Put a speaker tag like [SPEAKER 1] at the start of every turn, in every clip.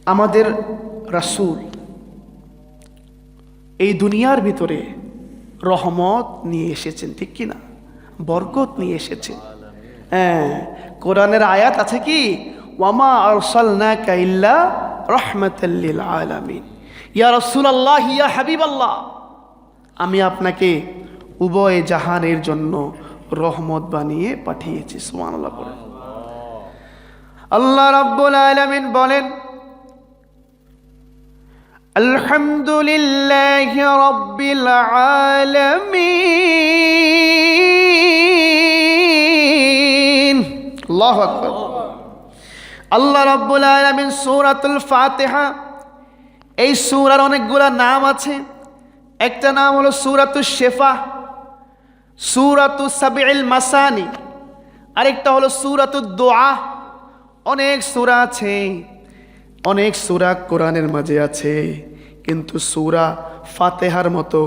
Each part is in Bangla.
[SPEAKER 1] আমাদের রাসূল এই দুনিয়ার ভিতরে রহমত নিয়ে এসেছেন, ঠিক কি না? বরকত নিয়ে এসেছেন। হ্যাঁ, কোরআনের আয়াত আছে কি, ওয়ামা আরসালনাকা ইল্লা রাহমাতাল লিল আলামিন, ইয়া রাসূলুল্লাহ ইয়া হাবিবাল্লাহ, আমি আপনাকে উভয় জাহানের জন্য রহমত বানিয়ে পাঠিয়েছি। সুবহানাল্লাহ বলেন। আল্লাহ রাব্বুল আলামিন বলেন, আলহামদুলিল্লাহি রাব্বিল আলামিন। আল্লাহু আকবার। আল্লাহ রাব্বুল আলামিন সূরাতুল ফাতিহা, এই সূরার অনেকগুলা নাম আছে। একটা নাম হলো সূরাতুশ শিফা, সূরাতুস সাবিউল মাসানি, আরেকটা হলো সূরাতুদ দুআ। অনেক সূরা আছে, অনেক সূরা কোরআনের মাঝে আছে, কিন্তু সূরা ফাতিহার মতো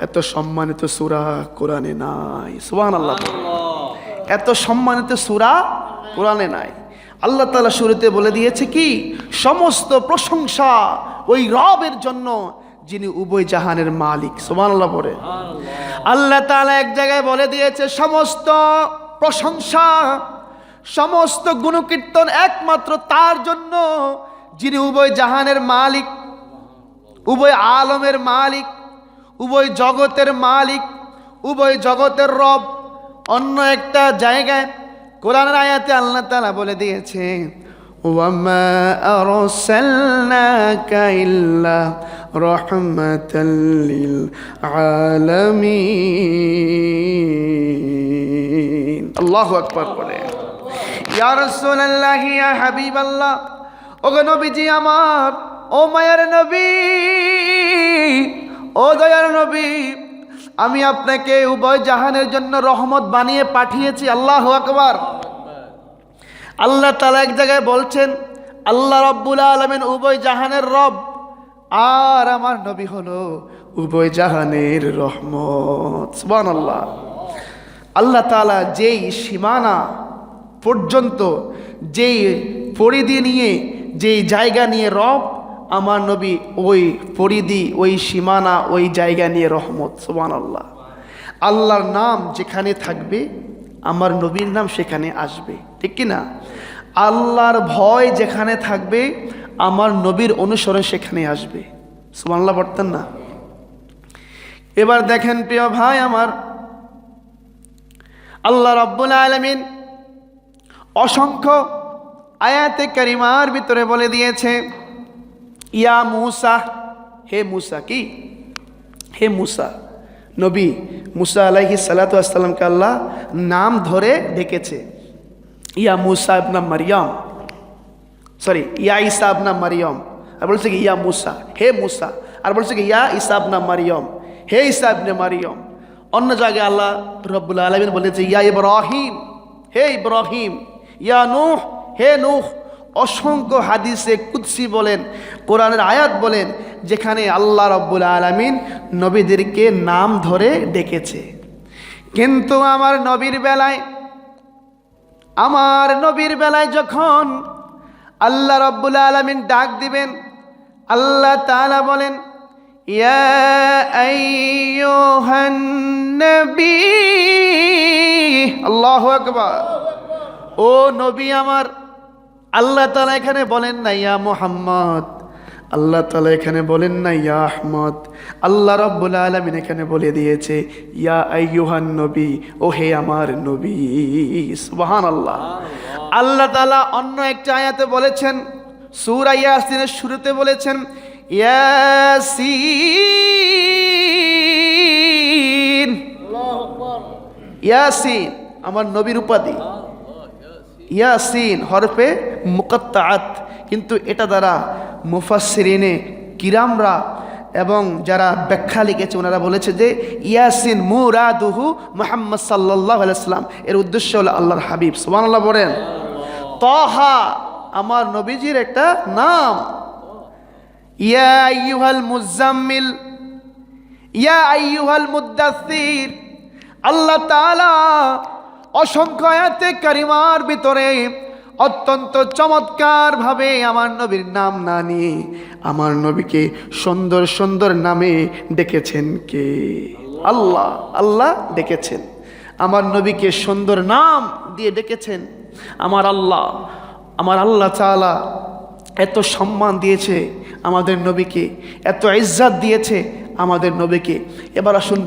[SPEAKER 1] এত সম্মানিত সূরা কোরআনে নাই। সুবহানাল্লাহ। এত সম্মানিত সূরা কোরআনে নাই। আল্লাহ তাআলা শুরুতে বলে দিয়েছে কি, সমস্ত প্রশংসা ওই রবের জন্য যিনি উভয় জাহানের মালিক। সুবহানাল্লাহ পড়ে আল্লাহ তাআলা এক জায়গায় বলে দিয়েছে, সমস্ত প্রশংসা সমস্ত গুণকীর্তন একমাত্র তার জন্য যিনি উভয় জাহানের মালিক, উভয় আলমের মালিক, উভয় জগতের মালিক, উভয় জগতের রব। অন্য একটা জায়গায় কোরআনের আয়াতে আল্লাহ তাআলা বলে দিয়েছে, ওয়ামা আরসালনাকা ইল্লা রাহমাতাল লিল আলামিন। আল্লাহু আকবার বলে, ইয়া রাসূলুল্লাহ ইয়া হাবিবাল্লাহ, ওগো নবীজি আমার, ও মায়ের নবী, ও দয়ার নবী, আমি আপনাকে উভয় জাহানের জন্য রহমত বানিয়ে পাঠিয়েছি। আল্লাহু আকবার। আল্লাহ তাআলা এক জায়গায় বলছেন, আল্লাহ রাব্বুল আলামিন উভয় জাহানের রব, আর আমার নবী হলো উভয় জাহানের রহমত। সুবহানাল্লাহ। আল্লাহ তাআলা যেই সীমানা পর্যন্ত, যেই পরিধি নিয়ে, যেই জায়গা নিয়ে রব, আমার নবী ওই পরিধি, ওই সীমানা, ওই জায়গা নিয়ে রহমত। সুবহানাল্লাহ। আল্লাহর নাম যেখানে থাকবে আমার নবীর নাম সেখানে আসবে, ঠিক কি না? আল্লাহর ভয় যেখানে থাকবে আমার নবীর অনুসরণ সেখানে আসবে। সুবহানাল্লাহ পড়তেন না? এবার দেখেন প্রিয় ভাই আমার, আল্লাহ রাব্বুল আলামিন অসংখ্য আয়াতে কারিমার ভিতরে বলে দিয়েছে, ইয়া মুসা, হে মুসা, কি হে মুসা। নবী মুসা আলাইহিস সালাতু ওয়াস সালামকে আল্লাহ নাম ধরে ডেকেছে, ইয়া মুসা ইবনে মারইয়াম, সরি ইয়া ঈসা ইবনে মারইয়াম। আর বলছে কি ইয়া মুসা, হে মুসা। আর বলছে কি ইয়া ঈসা ইবনে মারইয়াম, হে ঈসা ইবনে মারইয়াম। অন্য জায়গায় আল্লাহ রব্বুল আলামিন বলেছে, ইয়া ইব্রাহিম, হে ইব্রাহিম, ইয়া নূহ, হে নূহ। অসংখ্য হাদিসে কুদসি বলেন, কোরআনের আয়াত বলেন, যেখানে আল্লাহ রাব্বুল আলামিন নবীদেরকে নাম ধরে ডেকেছে। কিন্তু আমার নবীর বেলায় যখন আল্লাহ রাব্বুল আলামিন ডাক দিবেন, আল্লাহ তাআলা বলেন, ইয়া আইয়ুহান নবী। আল্লাহু আকবার। ও নবী আমার, আল্লাহ তাআলা এখানে বলেন না ইয়া মুহাম্মদ, আল্লাহ তাআলা এখানে বলেন না ইয়া আহমদ। আল্লাহ রাব্বুল আলামিন এখানে বলে দিয়েছে, ইয়া আইয়ুহান নবী, ও হে আমার নবী। সুবহানাল্লাহ। আল্লাহ তাআলা অন্য একটা আয়াতে বলেছেন, সূরা ইয়াসিনের শুরুতে বলেছেন, ইয়াসিন। আল্লাহু আকবার। ইয়াসিন আমার নবীর উপাধি। ইয়াসিন হরফে মুকাত্তাআত, কিন্তু এটা দ্বারা মুফাসসিরিনে কিরামরা এবং যারা ব্যাখ্যা লিখেছে ওনারা বলেছে যে ইয়াসিন মুরাদুহু মুহাম্মদ সাল্লাল্লাহু আলাইহি ওয়াসাল্লাম, এর উদ্দেশ্য হলো আল্লাহর হাবিব। সুবহানাল্লাহ বলেন। তাহা আমার নবীজির একটা নাম। ইয়া আইয়ুহাল মুজাম্মিল, ইয়া আইয়ুহাল মুদ্দাসসির। আল্লাহ তাআলা অসংখ্য আয়াতে কারিমার ভিতরে অত্যন্ত চমৎকারভাবে আমার নবীর নাম না নিয়ে আমার নবীকে সুন্দর সুন্দর নামে ডেকেছেন কে? আল্লাহ। আল্লাহ ডেকেছেন, আমার নবীকে সুন্দর নাম দিয়ে ডেকেছেন। আমার আল্লাহ তাআলা এত সম্মান দিয়েছে আমাদের নবীকে, এত ইজ্জত দিয়েছে আমাদের নবীকে। এবার আসুন